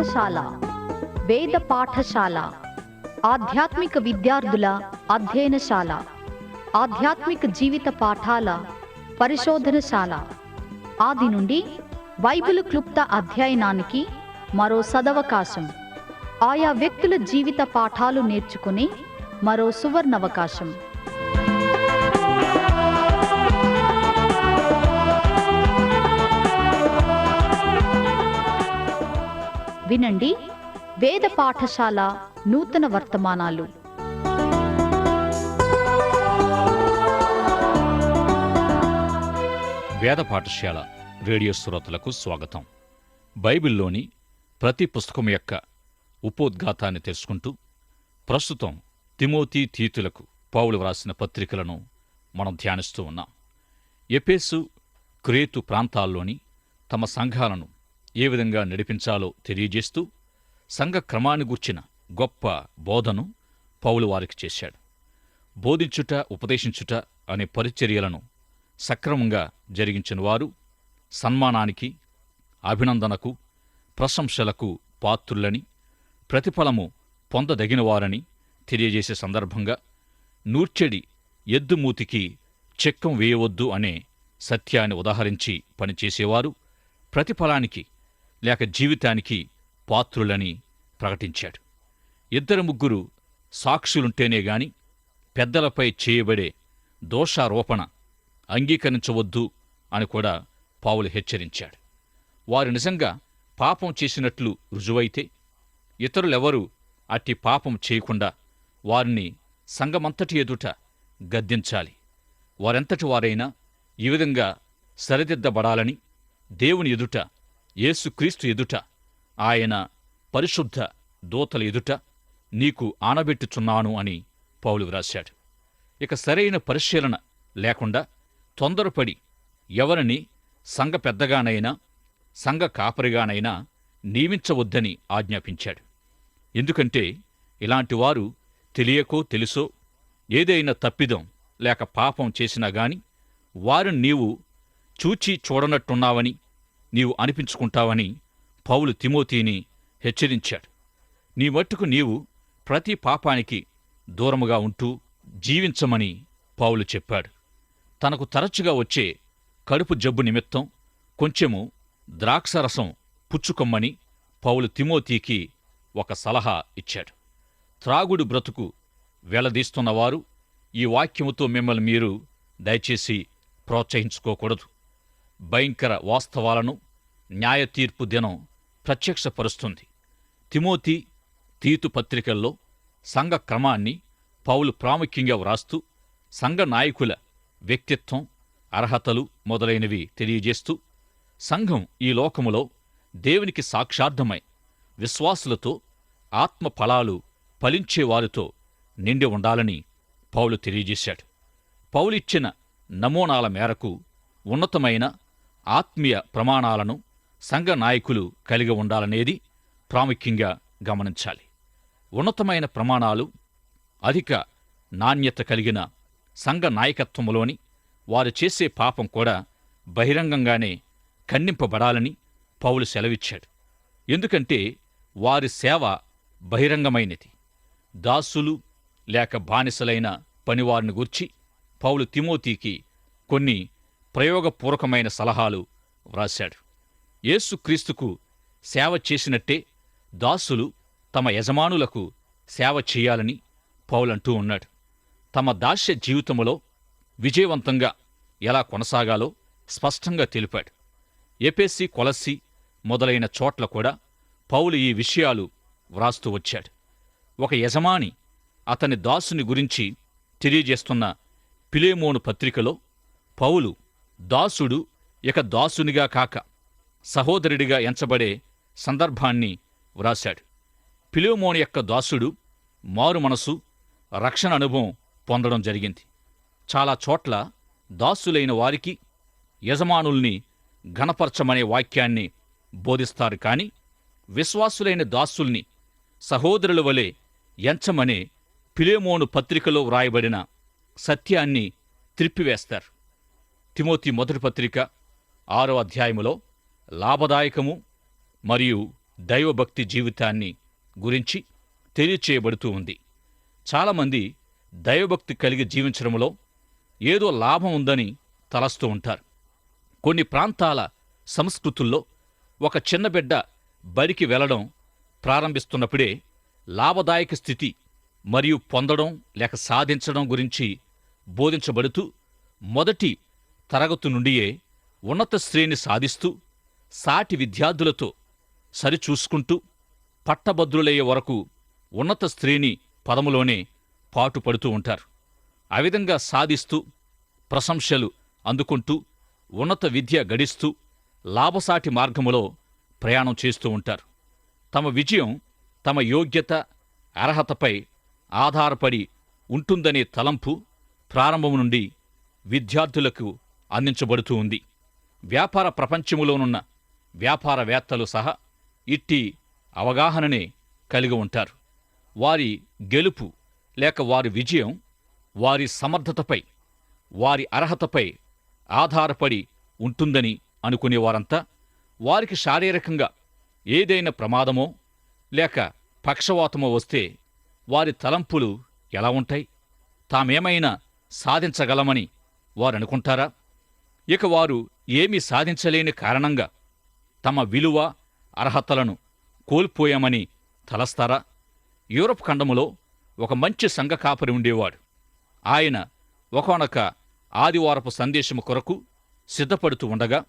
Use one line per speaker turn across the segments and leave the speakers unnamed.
పాఠశాల వేద పాఠశాల ఆధ్యాత్మిక విద్యార్థుల అధ్యయనశాల ఆధ్యాత్మిక జీవిత పాఠాల పరిశోధనశాల ఆది నుండి బైబిలు క్లుప్త అధ్యయనానికి మరో సదవకాశం. ఆయా వ్యక్తుల జీవిత పాఠాలు నేర్చుకునే మరో సువర్ణవకాశం. వినండి వేద పాఠశాల నూతన వర్తమానాలు.
వేద పాఠశాల రేడియో శ్రోతలకు స్వాగతం. బైబిల్లోని ప్రతి పుస్తకం యొక్క ఉపోద్ఘాతాన్ని తెలుసుకుంటూ ప్రస్తుతం తిమోతి, తీతులకు పౌలు వ్రాసిన పత్రికలను మనం ధ్యానిస్తూ ఉన్నాం. ఎఫెసు, క్రేతు ప్రాంతాల్లోని తమ సంఘాలను ఏ విధంగా నడిపించాలో తెలియజేస్తూ సంఘ క్రమాన్ని గూర్చిన గొప్ప బోధను పౌలు వారికి చేశాడు. బోధించుట, ఉపదేశించుట అనే పరిచర్యలను సక్రమంగా జరిగించిన వారు సన్మానానికి, అభినందనకు, ప్రశంసలకు పాత్రులని, ప్రతిఫలము పొందదగినవారని తెలియజేసే సందర్భంగా నూర్చెడి ఎద్దుమూతికి చెక్కం వేయవద్దు అనే సత్యాన్ని ఉదాహరించి పనిచేసేవారు ప్రతిఫలానికి లేక జీవితానికి పాత్రులని ప్రకటించాడు. 2-3 సాక్షులుంటేనే గాని పెద్దలపై చేయబడే దోషారోపణ అంగీకరించవద్దు అని కూడా పౌలు హెచ్చరించాడు. వారు నిజంగా పాపం చేసినట్లు రుజువైతే ఇతరులెవరూ అట్టి పాపం చేయకుండా వారిని సంఘమంతటి ఎదుట గద్దించాలి. వారెంతటి వారైనా ఈ విధంగా సరిదిద్దబడాలని దేవుని ఎదుట, యేసుక్రీస్తు ఎదుట, ఆయన పరిశుద్ధ దూతల ఎదుట నీకు ఆనబెట్టుచున్నాను అని పౌలు వ్రాశాడు. ఇక సరైన పరిశీలన లేకుండా తొందరపడి ఎవరిని సంఘ పెద్దగానైనా సంఘ కాపరిగానైనా నియమించవద్దని ఆజ్ఞాపించాడు. ఎందుకంటే ఇలాంటి వారు తెలియకో తెలుసో ఏదైనా తప్పిదం లేక పాపం చేసినా గాని వారిని నీవు చూచి చూడనట్టున్నావని నీవు అనిపించుకుంటావని పౌలు తిమోతిని హెచ్చరించాడు. నీ మట్టుకు నీవు ప్రతి పాపానికి దూరముగా ఉంటూ జీవించమని పౌలు చెప్పాడు. తనకు తరచుగా వచ్చే కడుపు జబ్బు నిమిత్తం కొంచెము ద్రాక్షరసం పుచ్చుకొమ్మని పౌలు తిమోతికి ఒక సలహా ఇచ్చాడు. త్రాగుడు బ్రతుకు వెలదీస్తున్నవారు ఈ వాక్యముతో మిమ్మల్ని మీరు దయచేసి ప్రోత్సహించుకోకూడదు. భయంకర వాస్తవాలను న్యాయతీర్పు దినం ప్రత్యక్షపరుస్తుంది. తిమోతి, తీతు పత్రికల్లో సంఘ క్రమాన్ని పౌలు ప్రాముఖ్యంగా వ్రాస్తూ సంఘ నాయకుల వ్యక్తిత్వం, అర్హతలు మొదలైనవి తెలియజేస్తూ సంఘం ఈ లోకములో దేవునికి సాక్షార్థమై విశ్వాసులతో ఆత్మ ఫలాలు ఫలించేవారితో నిండి ఉండాలని పౌలు తెలియజేశాడు. పౌలిచ్చిన నమూనాల మేరకు ఉన్నతమైన ఆత్మీయ ప్రమాణాలను సంఘ నాయకులు కలిగి ఉండాలనేది ప్రాముఖ్యంగా గమనించాలి. ఉన్నతమైన ప్రమాణాలు అధిక నాణ్యత కలిగిన సంఘ నాయకత్వములోని వారు చేసే పాపం కూడా బహిరంగంగానే ఖండింపబడాలని పౌలు సెలవిచ్చాడు. ఎందుకంటే వారి సేవ బహిరంగమైనది. దాసులు లేక బానిసలైన పనివారిని గూర్చి పౌలు తిమోతికి కొన్ని ప్రయోగపూర్వకమైన సలహాలు వ్రాశాడు. యేసుక్రీస్తుకు సేవ చేసినట్టే దాసులు తమ యజమానులకు సేవ చేయాలని పౌలంటూ ఉన్నాడు. తమ దాస్య జీవితములో విజయవంతంగా ఎలా కొనసాగాలో స్పష్టంగా తెలిపాడు. ఎఫెసు, కొలస్సీ మొదలైన చోట్ల కూడా పౌలు ఈ విషయాలు వ్రాస్తూ వచ్చాడు. ఒక యజమాని అతని దాసుని గురించి తెలియజేస్తున్న ఫిలెమోను పత్రికలో పౌలు దాసుడు ఇక దాసునిగా కాక సహోదరుడిగా ఎంచబడే సందర్భాన్ని వ్రాశాడు. ఫిలెమోను యొక్క దాసుడు మారు మనసు, రక్షణ అనుభవం పొందడం జరిగింది. చాలా చోట్ల దాసులైన వారికి యజమానుల్ని ఘనపరచమనే వాక్యాన్ని బోధిస్తారు. కాని విశ్వాసులైన దాసుల్ని సహోదరుల వలె ఎంచమనే ఫిలెమోను పత్రికలో వ్రాయబడిన సత్యాన్ని త్రిప్పివేస్తారు. తిమోతి మొదటి పత్రిక 6వ అధ్యాయములో లాభదాయకము మరియు దైవభక్తి జీవితాన్ని గురించి తెలియచేయబడుతూ ఉంది. చాలామంది దైవభక్తి కలిగి జీవించడంలో ఏదో లాభం ఉందని తలస్తూ ఉంటారు. కొన్ని ప్రాంతాల సంస్కృతుల్లో ఒక చిన్న బిడ్డ బడికి వెళ్లడం ప్రారంభిస్తున్నప్పుడే లాభదాయక స్థితి మరియు పొందడం లేక సాధించడం గురించి బోధించబడుతూ మొదటి తరగతి నుండియే ఉన్నత శ్రేణి సాధిస్తూ సాటి విద్యార్థులతో సరిచూసుకుంటూ పట్టభద్రులయ్యే వరకు ఉన్నత శ్రేణి పదములోనే పాటుపడుతూ ఉంటారు. ఆ విధంగా సాధిస్తూ ప్రశంసలు అందుకుంటూ ఉన్నత విద్య గడిస్తూ లాభసాటి మార్గములో ప్రయాణం చేస్తూ ఉంటారు. తమ విజయం తమ యోగ్యత అర్హతపై ఆధారపడి ఉంటుందనే తలంపు ప్రారంభం నుండి విద్యార్థులకు అందించబడుతూ ఉంది. వ్యాపార ప్రపంచములోనున్న వ్యాపారవేత్తలు సహా ఇట్టి అవగాహననే కలిగి ఉంటారు. వారి గెలుపు లేక వారి విజయం వారి సమర్థతపై వారి అర్హతపై ఆధారపడి ఉంటుందని అనుకునేవారంతా వారికి శారీరకంగా ఏదైనా ప్రమాదమో లేక పక్షవాతమో వస్తే వారి తలంపులు ఎలా ఉంటాయి? తామేమైనా సాధించగలమని వారు అనుకుంటారా? ఇక వారు ఏమీ సాధించలేని కారణంగా తమ విలువ అర్హతలను కోల్పోయామని తలస్తారా? యూరప్ ఖండములో ఒక మంచి సంఘ కాపరి ఉండేవాడు. ఆయన ఒకానొక ఆదివారపు సందేశము కొరకు సిద్ధపడుతూ ఉండగా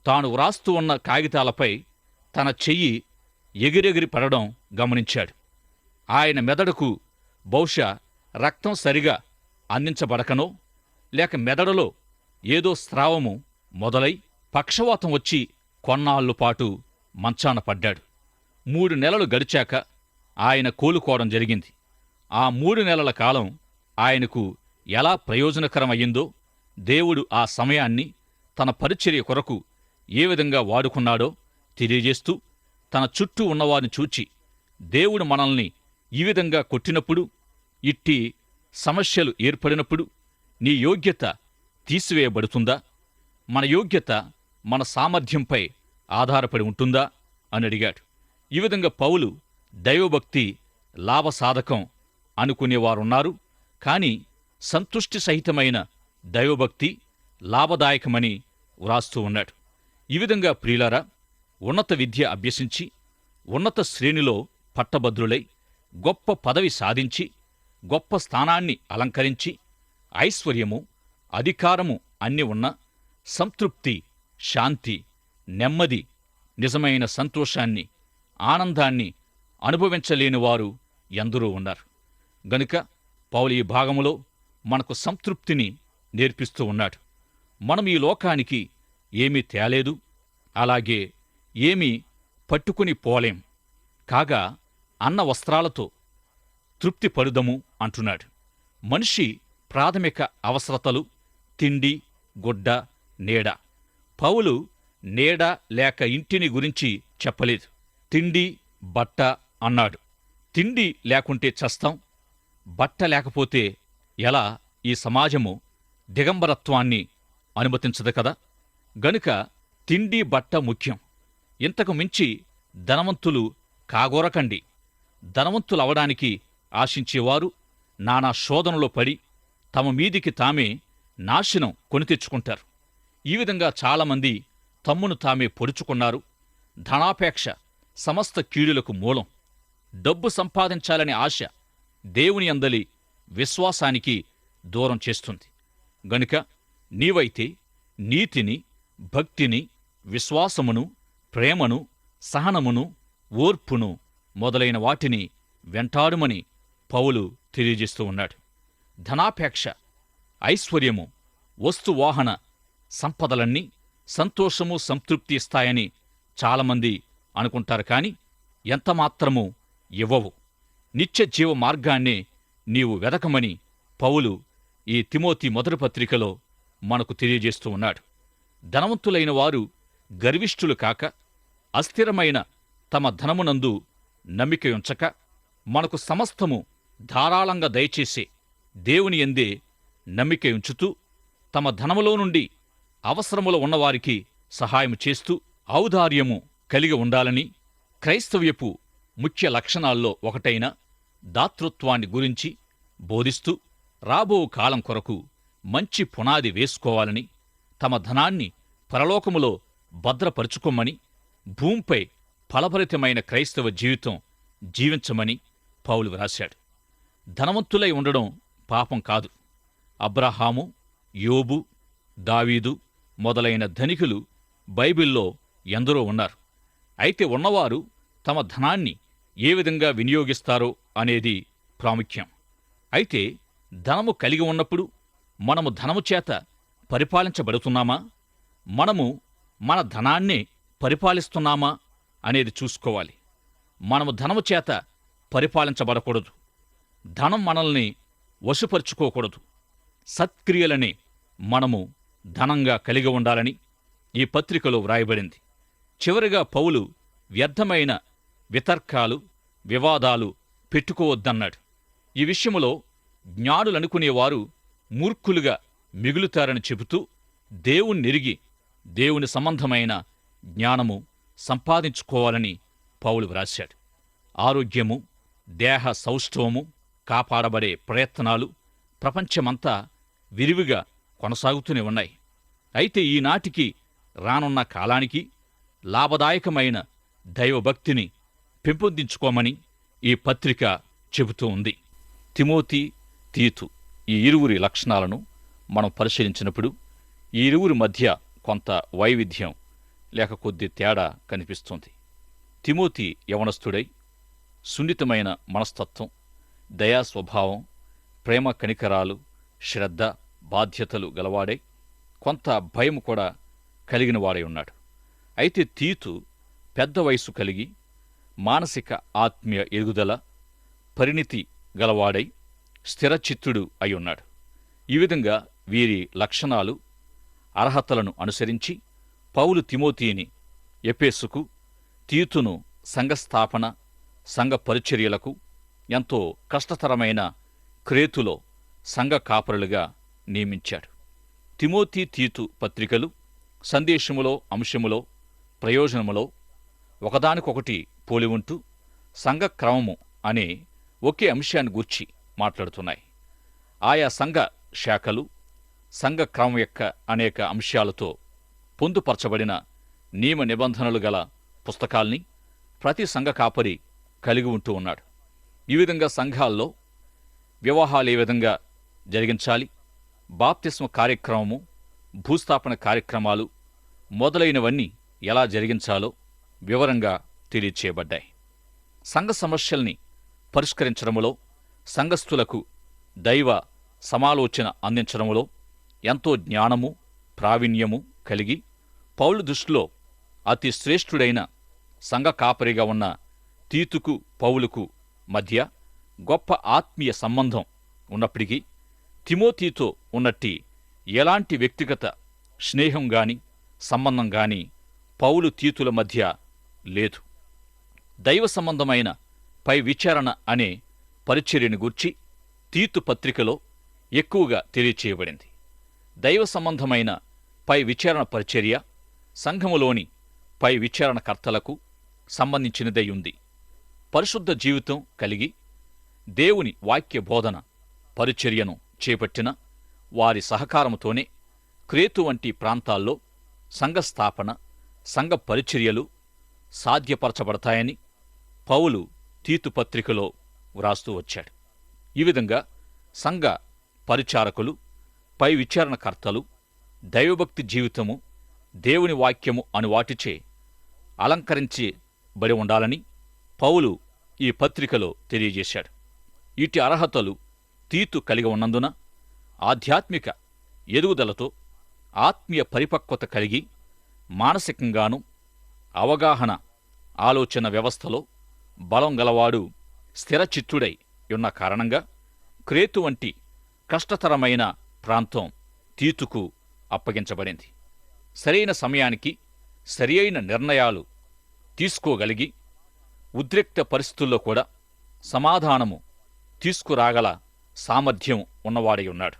తాను వ్రాస్తూ ఉన్న కాగితాలపై తన చెయ్యి ఎగిరెగిరి పడడం గమనించాడు. ఆయన మెదడుకు బహుశా రక్తం సరిగా అందించబడకనో లేక మెదడులో ఏదో స్రావము మొదలై పక్షవాతం వచ్చి కొన్నాళ్లు పాటు మంచాన పడ్డాడు. 3 నెలలు గడిచాక ఆయన కోలుకోవడం జరిగింది. ఆ 3 నెలల కాలం ఆయనకు ఎలా ప్రయోజనకరమయ్యిందో, దేవుడు ఆ సమయాన్ని తన పరిచర్య కొరకు ఏ విధంగా వాడుకున్నాడో తెలియజేస్తూ తన చుట్టూ ఉన్నవారిని చూచి, దేవుడు మనల్ని ఈ విధంగా కొట్టినప్పుడు, ఇట్టి సమస్యలు ఏర్పడినప్పుడు నీ యోగ్యత తీసివేయబడుతుందా? మన యోగ్యత మన సామర్థ్యంపై ఆధారపడి ఉంటుందా అని అడిగాడు. ఈ విధంగా పౌలు దైవభక్తి లాభసాధకం అనుకునేవారున్నారు. కాని సంతుష్టి సహితమైన దైవభక్తి లాభదాయకమని వ్రాస్తూ ఉన్నాడు. ఈ విధంగా ప్రియులారా, ఉన్నత విద్య అభ్యసించి ఉన్నత శ్రేణిలో పట్టభద్రులై గొప్ప పదవి సాధించి గొప్ప స్థానాన్ని అలంకరించి ఐశ్వర్యము అధికారము అన్ని ఉన్న సంతృప్తి, శాంతి, నెమ్మది, నిజమైన సంతోషాన్ని, ఆనందాన్ని అనుభవించలేనివారు ఎందరో ఉన్నారు. గనుక పౌలు ఈ భాగములో మనకు సంతృప్తిని నేర్పిస్తూ ఉన్నాడు. మనం ఈ లోకానికి ఏమీ తేలేదు, అలాగే ఏమీ పట్టుకుని పోలేం. కాగా అన్న వస్త్రాలతో తృప్తి పడుదము అంటున్నాడు. మనిషి ప్రాథమిక అవసరతలు తిండి, గుడ్డ, నీడ. పౌలు నీడ లేక ఇంటిని గురించి చెప్పలేదు. తిండి, బట్ట అన్నాడు. తిండి లేకుంటే చస్తాం, బట్ట లేకపోతే ఎలా ఈ సమాజము దిగంబరత్వాన్ని అనుమతించదు కదా. గనుక తిండి, బట్ట ముఖ్యం. ఇంతకు మించి ధనవంతులు కాగోరకండి. ధనవంతులవడానికి ఆశించేవారు నానా శోధనలో పడి తమ మీదికి తామే నాశనం కొని తెచ్చుకుంటారు. ఈ విధంగా చాలామంది తమ్మును తామే పొడుచుకున్నారు. ధనాపేక్ష సమస్త కీడులకు మూలం. డబ్బు సంపాదించాలనే ఆశ దేవుని యందలి విశ్వాసానికి దూరం చేస్తుంది. గనుక నీవైతే నీతిని, భక్తిని, విశ్వాసమును, ప్రేమను, సహనమును, ఓర్పును మొదలైన వాటిని వెంటాడుమని పౌలు తెలియజేస్తూ ఉన్నాడు. ధనాపేక్ష, ఐశ్వర్యము, వస్తువాహన సంపదలన్నీ సంతోషము, సంతృప్తి ఇస్తాయని చాలామంది అనుకుంటారు. కాని ఎంతమాత్రమూ ఇవ్వవు. నిత్య జీవ మార్గాన్నే నీవు వెదకమని పౌలు ఈ తిమోతి మొదటి పత్రికలో మనకు తెలియజేస్తూ ఉన్నాడు. ధనవంతులైన వారు గర్విష్ఠులు కాక, అస్థిరమైన తమ ధనమునందు నమ్మికయుంచక, మనకు సమస్తము ధారాళంగా దయచేసే దేవుని యందే నమ్మికయుంచుతూ తమ ధనములో నుండి అవసరములో ఉన్నవారికి సహాయం చేస్తూ ఔదార్యము కలిగి ఉండాలని క్రైస్తవ్యపు ముఖ్య లక్షణాల్లో ఒకటైన దాతృత్వాన్ని గురించి బోధిస్తూ రాబో కాలం కొరకు మంచి పునాది వేసుకోవాలని, తమ ధనాన్ని పరలోకములో భద్రపరుచుకోమని, భూమిపై ఫలభరితమైన క్రైస్తవ జీవితం జీవించమని పౌలు వ్రాశాడు. ధనవంతులై ఉండడం పాపం కాదు. అబ్రహాము, యోబు, దావీదు మొదలైన ధనికులు బైబిల్లో ఎందరో ఉన్నారు. అయితే ఉన్నవారు తమ ధనాన్ని ఏ విధంగా వినియోగిస్తారో అనేది ప్రాముఖ్యం. అయితే ధనము కలిగి ఉన్నప్పుడు మనము ధనము చేత పరిపాలించబడుతున్నామా, మనము మన ధనాన్నే పరిపాలిస్తున్నామా అనేది చూసుకోవాలి. మనము ధనము చేత పరిపాలించబడకూడదు. ధనం మనల్ని వశపరుచుకోకూడదు. సత్క్రియలని మనము ధనంగా కలిగి ఉండాలని ఈ పత్రికలో వ్రాయబడింది. చివరిగా పౌలు వ్యర్థమైన వితర్కాలు, వివాదాలు పెట్టుకోవద్దన్నాడు. ఈ విషయములో జ్ఞానులనుకునేవారు మూర్ఖులుగా మిగులుతారని చెబుతూ దేవుణ్ణెరిగి దేవుని సంబంధమైన జ్ఞానము సంపాదించుకోవాలని పౌలు వ్రాశాడు. ఆరోగ్యము, దేహ సౌష్ఠవము కాపాడబడే ప్రయత్నాలు ప్రపంచమంతా విరివిగా కొనసాగుతూనే ఉన్నాయి. అయితే ఈనాటికి రానున్న కాలానికి లాభదాయకమైన దైవభక్తిని పెంపొందించుకోమని ఈ పత్రిక చెబుతూ ఉంది. తిమోతి, తీతు ఈ ఇరువురి లక్షణాలను మనం పరిశీలించినప్పుడు ఈ ఇరువురి మధ్య కొంత వైవిధ్యం లేక కొద్ది తేడా కనిపిస్తుంది. తిమోతి యవనస్థుడై సున్నితమైన మనస్తత్వం, దయా స్వభావం, ప్రేమ కనికరాలు, శ్రద్ధ, బాధ్యతలు గలవాడై కొంత భయం కూడా కలిగినవాడై ఉన్నాడు. అయితే తీతు పెద్ద వయసు కలిగి మానసిక ఆత్మీయ ఎదుగుదల, పరిణితి గలవాడై స్థిరచిత్తుడు అయి ఉన్నాడు. ఈ విధంగా వీరి లక్షణాలు, అర్హతలను అనుసరించి పౌలు తిమోతిని ఎఫెసుకు, తీతును సంఘస్థాపన, సంఘ పరిచర్యలకు, ఎంతో కష్టతరమైన క్రేతులో సంఘ కాపరులుగా నియమించాడు. తిమోతి, తీతు పత్రికలు సందేశములో, అంశములో, ప్రయోజనములో ఒకదానికొకటి పోలి ఉంటూ సంఘ క్రమము అనే ఒకే అంశాన్ని గూర్చి మాట్లాడుతున్నాయి. ఆయా సంఘ శాఖలు సంఘ క్రమం యొక్క అనేక అంశాలతో పొందుపరచబడిన నియమ నిబంధనలు గల పుస్తకాల్ని ప్రతి సంఘ కాపరి కలిగి ఉంటూ ఉన్నాడు. ఈ విధంగా సంఘాల్లో వివాహాలు ఏ విధంగా జరిగించాలి, బాప్తిస్మ కార్యక్రమము, భూస్థాపన కార్యక్రమాలు మొదలైనవన్నీ ఎలా జరిగించాలో వివరంగా తెలియచేయబడ్డాయి. సంఘ సమస్యల్ని పరిష్కరించడములో, సంఘస్థులకు దైవ సమాలోచన అందించడములో ఎంతో జ్ఞానము, ప్రావీణ్యము కలిగి పౌలు దృష్టిలో అతి శ్రేష్ఠుడైన సంఘ కాపరిగా ఉన్న తీతుకు, పౌలుకు మధ్య గొప్ప ఆత్మీయ సంబంధం ఉన్నప్పటికీ తిమోతితో ఉన్నట్టి ఎలాంటి వ్యక్తిగత స్నేహం గాని సంబంధం గాని పౌలు తీతుల మధ్య లేదు. దైవ సంబంధమైన పై విచారణ అనే పరిచర్యను గూర్చి తీతు పత్రికలో ఎక్కువగా తెలియచేయబడింది. దైవ సంబంధమైన పై విచారణ పరిచర్య సంఘములోని పై విచారణకర్తలకు సంబంధించినదై ఉంది. పరిశుద్ధ జీవితం కలిగి దేవుని వాక్య బోధన పరిచర్యను చేపట్టిన వారి సహకారముతోనే క్రేతు వంటి ప్రాంతాల్లో సంఘస్థాపన, సంఘ పరిచర్యలు సాధ్యపరచబడతాయని పౌలు తీతు పత్రికలో వ్రాస్తూ వచ్చాడు. ఈ విధంగా సంఘ పరిచారకులు, పై విచారణకర్తలు దైవభక్తి జీవితము, దేవుని వాక్యము అను వాటిచే అలంకరించబడి ఉండాలని పౌలు ఈ పత్రికలో తెలియజేశాడు. ఇటు అర్హతలు తీతు కలిగి ఉన్నందున ఆధ్యాత్మిక ఎదుగుదలతో ఆత్మీయ పరిపక్వత కలిగి మానసికంగానూ అవగాహన, ఆలోచన వ్యవస్థలో బలం గలవాడు, స్థిరచిత్తుడై ఉన్న కారణంగా క్రేతు వంటి కష్టతరమైన ప్రాంతం తీతుకు అప్పగించబడింది. సరైన సమయానికి సరియైన నిర్ణయాలు తీసుకోగలిగి ఉద్రిక్త పరిస్థితుల్లో కూడా సమాధానము తీసుకురాగల సామర్థ్యం ఉన్నవాడై ఉన్నాడు.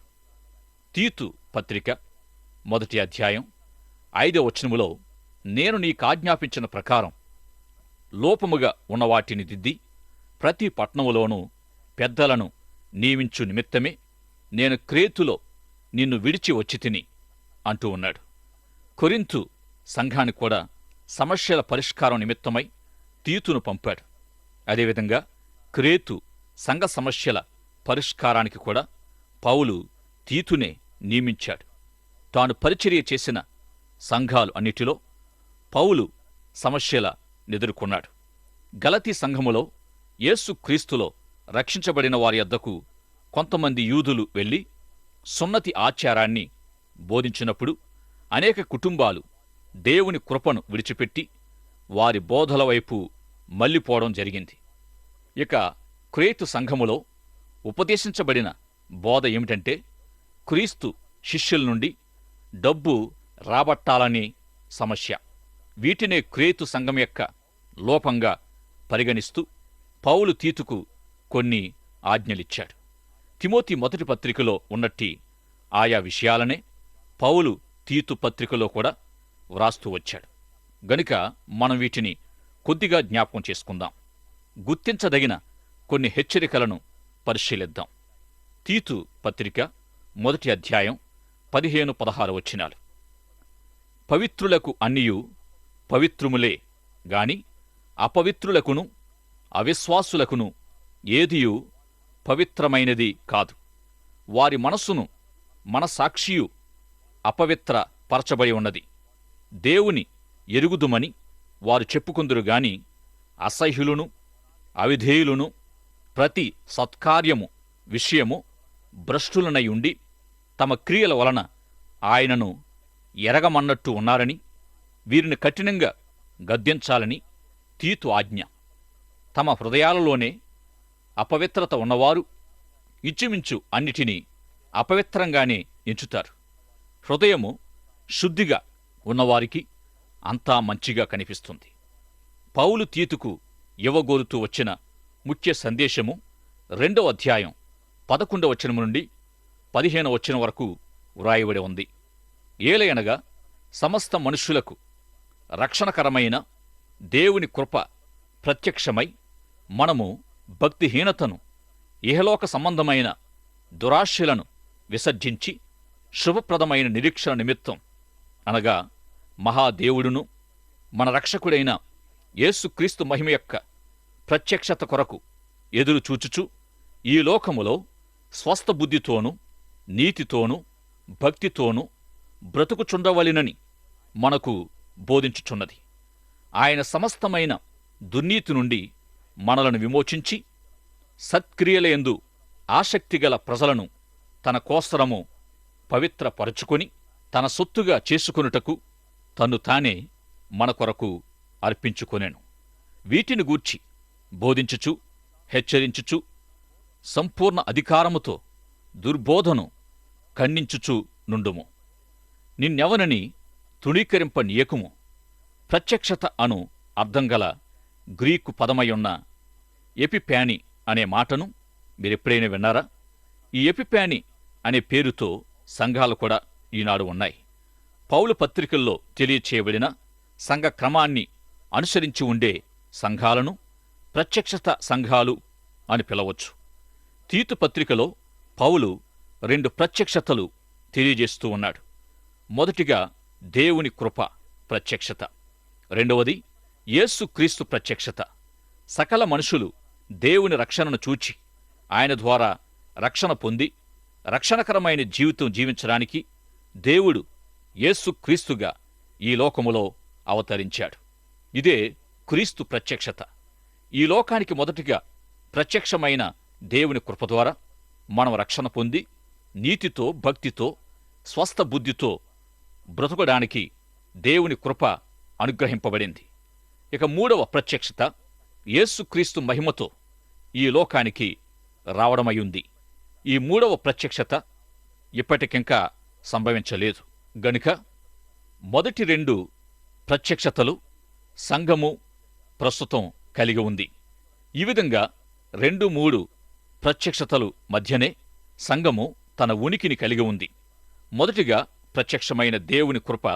తీతు పత్రిక 1 అధ్యాయం 5వ వచనములో, నేను నీకాజ్ఞాపించిన ప్రకారం లోపముగా ఉన్నవాటిని దిద్ది ప్రతి పట్టణములోనూ పెద్దలను నియమించు నిమిత్తమే నేను క్రేతులో నిన్ను విడిచి వచ్చి తిని అంటూ ఉన్నాడు. కొరింథు సంఘానికి కూడా సమస్యల పరిష్కారం నిమిత్తమై తీతును పంపాడు. అదేవిధంగా క్రేతు సంఘ సమస్యల పరిష్కారానికి కూడా పౌలు తీతునే నియమించాడు. తాను పరిచర్య చేసిన సంఘాలు అన్నిటిలో పౌలు సమస్యల ఎదుర్కొన్నాడు. గలతీ సంఘములో యేసుక్రీస్తులో రక్షించబడిన వారి యొద్దకు కొంతమంది యూదులు వెళ్లి సున్నతి ఆచారాన్ని బోధించినప్పుడు అనేక కుటుంబాలు దేవుని కృపను విడిచిపెట్టి వారి బోధల వైపు మళ్లిపోవడం జరిగింది. ఇక క్రేతు సంఘములో ఉపదేశించబడిన బోధ ఏమిటంటే క్రీస్తు శిష్యుల నుండి డబ్బు రాబట్టాలనే సమస్య. వీటినే క్రేతు సంఘం యొక్క లోపంగా పరిగణిస్తూ పౌలు తీతుకు కొన్ని ఆజ్ఞలిచ్చాడు. తిమోతి మొదటి పత్రికలో ఉన్నట్టి ఆయా విషయాలనే పౌలు తీతు పత్రికలో కూడా వ్రాస్తూ వచ్చాడు. గనుక మనం వీటిని కొద్దిగా జ్ఞాపకం చేసుకుందాం. గుర్తించదగిన కొన్ని హెచ్చరికలను పరిశీలిద్దాం. తీతు పత్రిక మొదటి అధ్యాయం 15-16 వచనాలు. పవిత్రులకు అన్నియు పవిత్రుములే గాని అపవిత్రులకును అవిశ్వాసులకును ఏదియు పవిత్రమైనది కాదు. వారి మనస్సును మనసాక్షియు అపవిత్ర పరచబడి ఉన్నది. దేవుని ఎరుగుదుమని వారు చెప్పుకుందురు గాని అసహ్యులును అవిధేయులును ప్రతి సత్కార్యము విషయము భ్రష్టులనై ఉండి తమ క్రియల వలన ఆయనను ఎరగమన్నట్టు ఉన్నారని వీరిని కఠినంగా గద్దించాలని తీతు ఆజ్ఞ. తమ హృదయాలలోనే అపవిత్రత ఉన్నవారు ఇంచుమించు అన్నిటినీ అపవిత్రంగానే ఎంచుతారు. హృదయము శుద్ధిగా ఉన్నవారికి అంతా మంచిగా కనిపిస్తుంది. పౌలు తీతుకు ఇవ్వగోరుతూ వచ్చిన ముఖ్య సందేశము 2వ అధ్యాయం 11వ వచనం నుండి 15వ వచనం వరకు వ్రాయబడి ఉంది. ఏలయనగా సమస్త మనుష్యులకు రక్షణకరమైన దేవుని కృప ప్రత్యక్షమై మనము భక్తిహీనతను ఇహలోక సంబంధమైన దురాశలను విసర్జించి శుభప్రదమైన నిరీక్షణ నిమిత్తం అనగా మహాదేవుడును మన రక్షకుడైన యేసుక్రీస్తు మహిమ యొక్క ప్రత్యక్షత కొరకు ఎదురు చూచుచు ఈ లోకములో స్వస్థ బుద్ధితోనూ నీతితోనూ భక్తితోనూ బ్రతుకుచుండవలెనని మనకు బోధించుచున్నది. ఆయన సమస్తమైన దుర్నీతి నుండి మనలను విమోచించి సత్క్రియలయందు ఆసక్తిగల ప్రజలను తన కోసరము పవిత్రపరచుకొని తన సొత్తుగా చేసుకొనుటకు తన్ను తానే మన కొరకు అర్పించుకొనెను. వీటిని గూర్చి బోధించుచు హెచ్చరించుచు సంపూర్ణ అధికారముతో దుర్బోధను ఖండించుచు నుండుము. నిన్నెవనని తృణీకరింపనీయకుము. ప్రత్యక్షత అను అర్థంగల గ్రీకు పదమయున్న ఎపిపాని అనే మాటను మీరెప్పుడైనా విన్నారా? ఈ ఎపిపాని అనే పేరుతో సంఘాలు కూడా ఈనాడు ఉన్నాయి. పౌలు పత్రికల్లో తెలియచేయబడిన సంఘ క్రమాన్ని అనుసరించి ఉండే సంఘాలను ప్రత్యక్షత సంఘాలు అని పిలవచ్చు. తీతు పత్రికలో పౌలు 2 ప్రత్యక్షతలు తెలియజేస్తూ ఉన్నాడు. మొదటిగా దేవుని కృప ప్రత్యక్షత, రెండవది యేసుక్రీస్తు ప్రత్యక్షత. సకల మనుషులు దేవుని రక్షణను చూచి ఆయన ద్వారా రక్షణ పొంది రక్షణకరమైన జీవితం జీవించడానికి దేవుడు యేసుక్రీస్తుగా ఈ లోకములో అవతరించాడు. ఇదే క్రీస్తు ప్రత్యక్షత. ఈ లోకానికి మొదటిగా ప్రత్యక్షమైన దేవుని కృప ద్వారా మనం రక్షణ పొంది నీతితో భక్తితో స్వస్థ బుద్ధితో బ్రతుకడానికి దేవుని కృప అనుగ్రహింపబడింది. ఇక 3వ ప్రత్యక్షత యేసుక్రీస్తు మహిమతో ఈ లోకానికి రావడమయ్యుంది. ఈ 3వ ప్రత్యక్షత ఇప్పటికింకా సంభవించలేదు. గనుక మొదటి 2 ప్రత్యక్షతలు సంఘము ప్రస్తుతం కలిగి ఉంది. ఈ విధంగా 2-3 ప్రత్యక్షతలు మధ్యనే సంఘము తన ఉనికిని కలిగి ఉంది. మొదటిగా ప్రత్యక్షమైన దేవుని కృప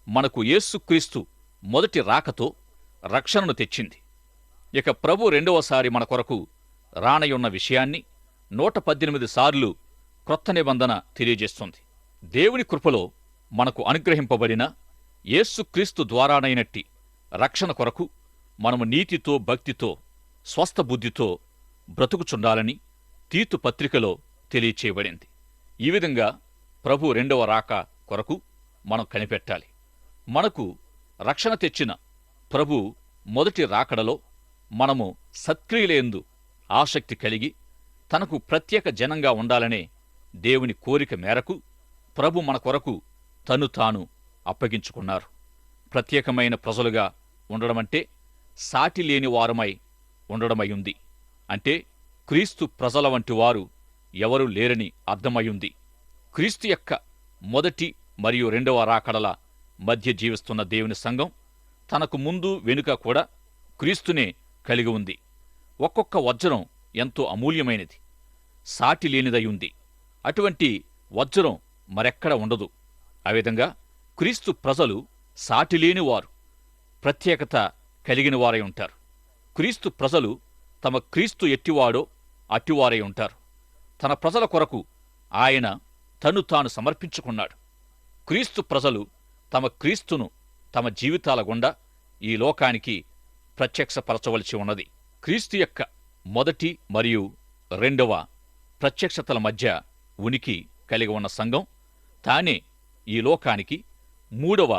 మనకు యేసుక్రీస్తు మొదటి రాకతో రక్షణను తెచ్చింది. ఇక ప్రభు రెండవసారి మన కొరకు రానయున్న విషయాన్ని 118 సార్లు క్రొత్త నిబంధన తెలియజేస్తుంది. దేవుని కృపలో మనకు అనుగ్రహింపబడిన యేసుక్రీస్తు ద్వారానైనట్టి రక్షణ కొరకు మనము నీతితో, భక్తితో, స్వస్థ బుద్ధితో బ్రతుకుచుండాలని తీతు పత్రికలో తెలియచేయబడింది. ఈ విధంగా ప్రభు రెండవ రాక కొరకు మనం కనిపెట్టాలి. మనకు రక్షణ తెచ్చిన ప్రభు మొదటి రాకడలో మనము సత్క్రియలందు ఆసక్తి కలిగి తనకు ప్రత్యేక జనంగా ఉండాలనే దేవుని కోరిక మేరకు ప్రభు మన కొరకు తను తాను అప్పగించుకున్నారు. ప్రత్యేకమైన ప్రజలుగా ఉండడమంటే సాటి లేని వారమై ఉండడమయ్యుంది. అంటే క్రీస్తు ప్రజల వంటి వారు ఎవరూ లేరని అర్థమయ్యుంది. క్రీస్తు యొక్క మొదటి మరియు రెండవ రాకడల మధ్య జీవిస్తున్న దేవుని సంఘం తనకు ముందు వెనుక కూడా క్రీస్తునే కలిగి ఉంది. ఒక్కొక్క వజ్రం ఎంతో అమూల్యమైనది, సాటి లేనిదై ఉంది. అటువంటి వజ్రం మరెక్కడ ఉండదు. ఆ విధంగా క్రీస్తు ప్రజలు సాటిలేనివారు, ప్రత్యేకత కలిగిన వారై ఉంటారు. క్రీస్తు ప్రజలు తమ క్రీస్తు ఎట్టివాడో అట్టివారై ఉంటారు. తన ప్రజల కొరకు ఆయన తను తాను సమర్పించుకున్నాడు. క్రీస్తు ప్రజలు తమ క్రీస్తును తమ జీవితాల గుండా ఈ లోకానికి ప్రత్యక్షపరచవలసి ఉన్నది. క్రీస్తు యొక్క మొదటి మరియు రెండవ ప్రత్యక్షతల మధ్య ఉనికి కలిగి ఉన్న సంఘం తానే ఈ లోకానికి మూడవ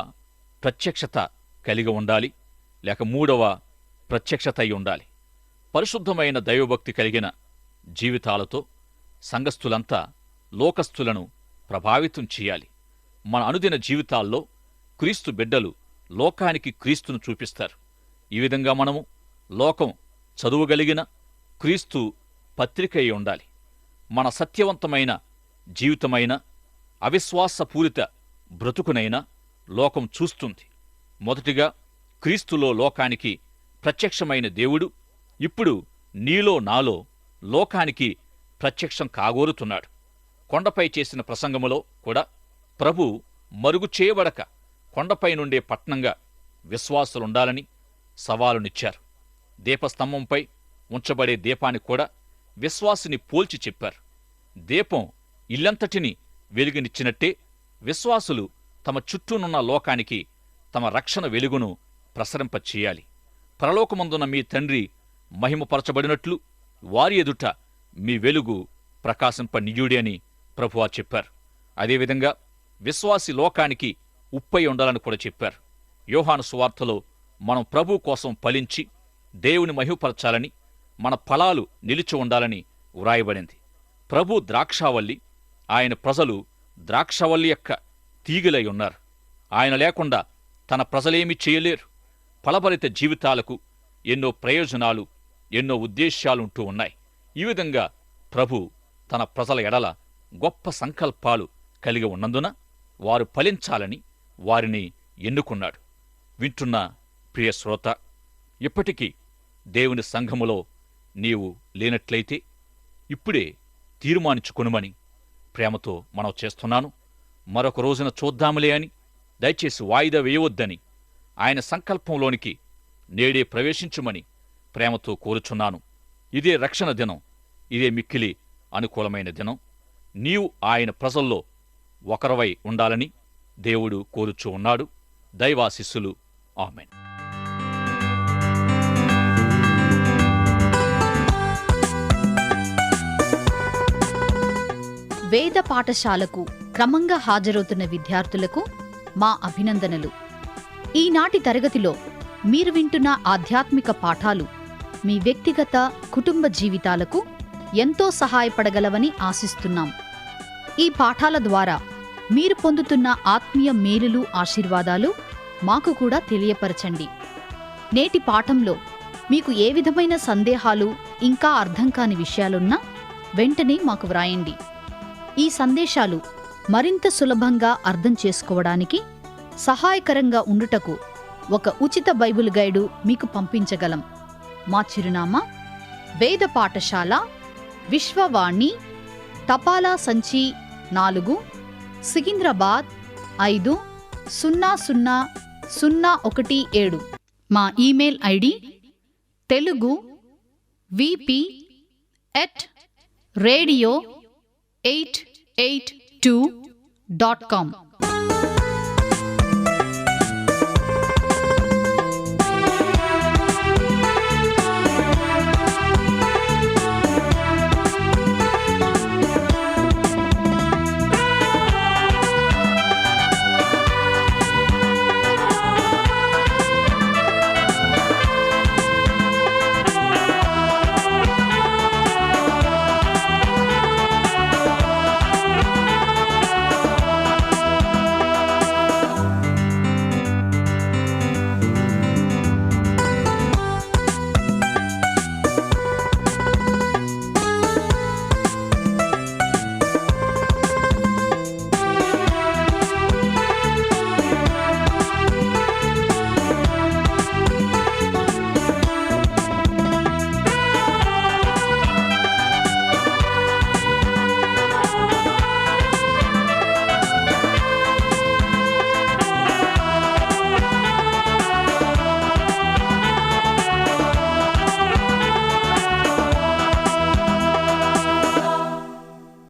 ప్రత్యక్షత కలిగి ఉండాలి, లేక మూడవ ప్రత్యక్షత అయి ఉండాలి. పరిశుద్ధమైన దైవభక్తి కలిగిన జీవితాలతో సంఘస్థులంతా లోకస్థులను ప్రభావితం చేయాలి. మన అనుదిన జీవితాల్లో క్రీస్తు బిడ్డలు లోకానికి క్రీస్తును చూపిస్తారు. ఈ విధంగా మనము లోకం చదువగలిగిన క్రీస్తు పత్రిక అయి ఉండాలి. మన సత్యవంతమైన జీవితమైన అవిశ్వాసపూరిత బ్రతుకునైనా లోకం చూస్తుంది. మొదటిగా క్రీస్తులో లోకానికి ప్రత్యక్షమైన దేవుడు ఇప్పుడు నీలో నాలో లోకానికి ప్రత్యక్షం కాగోరుతున్నాడు. కొండపై చేసిన ప్రసంగములో కూడా ప్రభు మరుగు చేయబడక కొండపై నుండే పట్నంగా విశ్వాసులుండాలని సవాలునిచ్చారు. దీపస్తంభంపై ఉంచబడే దీపానికి కూడా విశ్వాసుని పోల్చి చెప్పారు. దీపం ఇల్లంతటినీ వెలుగునిచ్చినట్టే విశ్వాసులు తమ చుట్టూనున్న లోకానికి తమ రక్షణ వెలుగును ప్రసరింపచేయాలి. పరలోకమందున్న మీ తండ్రి మహిమపరచబడినట్లు వారి ఎదుట మీ వెలుగు ప్రకాశింపనీయుడి అని ప్రభువా చెప్పారు. అదేవిధంగా విశ్వాసి లోకానికి ఉప్పై ఉండాలని కూడా చెప్పారు. యోహాను సువార్తలో మనం ప్రభు కోసం ఫలించి దేవుని మహిమపరచాలని, మన ఫలాలు నిలిచి ఉండాలని వ్రాయబడింది. ప్రభు ద్రాక్షావల్లి, ఆయన ప్రజలు ద్రాక్షవల్లి యొక్క తీగలై ఉన్నారు. ఆయన లేకుండా తన ప్రజలేమీ చేయలేరు. ఫలభరిత జీవితాలకు ఎన్నో ప్రయోజనాలు, ఎన్నో ఉద్దేశ్యాలుంటూ ఉన్నాయి. ఈ విధంగా ప్రభు తన ప్రజల ఎడల గొప్ప సంకల్పాలు కలిగి ఉన్నందున వారు ఫలించాలని వారిని ఎన్నుకున్నాడు. వింటున్న ప్రియ శ్రోత, ఇప్పటికీ దేవుని సంఘములో నీవు లేనట్లయితే ఇప్పుడే తీర్మానించుకొనుమని ప్రేమతో మనవి చేస్తున్నాను. మరొక రోజున చూద్దాములే అని దయచేసి వాయిదా వేయవద్దని, ఆయన సంకల్పంలోనికి నేడే ప్రవేశించుమని ప్రేమతో కోరుచున్నాను. ఇదే రక్షణ దినం, ఇదే మిక్కిలి అనుకూలమైన దినం. నీవు ఆయన ప్రజల్లో ఒకరవై ఉండాలని దేవుడు కోరుచూ ఉన్నాడు. దైవాశిస్సులు. ఆమేన్.
వేద పాఠశాలకు క్రమంగా హాజరవుతున్న విద్యార్థులకు మా అభినందనలు. ఈనాటి తరగతిలో మీరు వింటున్న ఆధ్యాత్మిక పాఠాలు మీ వ్యక్తిగత, కుటుంబ జీవితాలకు ఎంతో సహాయపడగలవని ఆశిస్తున్నాం. ఈ పాఠాల ద్వారా మీరు పొందుతున్న ఆత్మీయ మేలులు, ఆశీర్వాదాలు మాకు కూడా తెలియపరచండి. నేటి పాఠంలో మీకు ఏ విధమైన సందేహాలు, ఇంకా అర్థం కాని విషయాలున్నా వెంటనే మాకు వ్రాయండి. ఈ సందేశాలు మరింత సులభంగా అర్థం చేసుకోవడానికి సహాయకరంగా ఉండుటకు ఒక ఉచిత బైబిల్ గైడు మీకు పంపించగలం. మా చిరునామా: వేద పాఠశాల, విశ్వవాణి, తపాలా సంచి 4, సికింద్రాబాద్ 5000117. మా ఈమెయిల్ ఐడి తెలుగు vp@radio882.com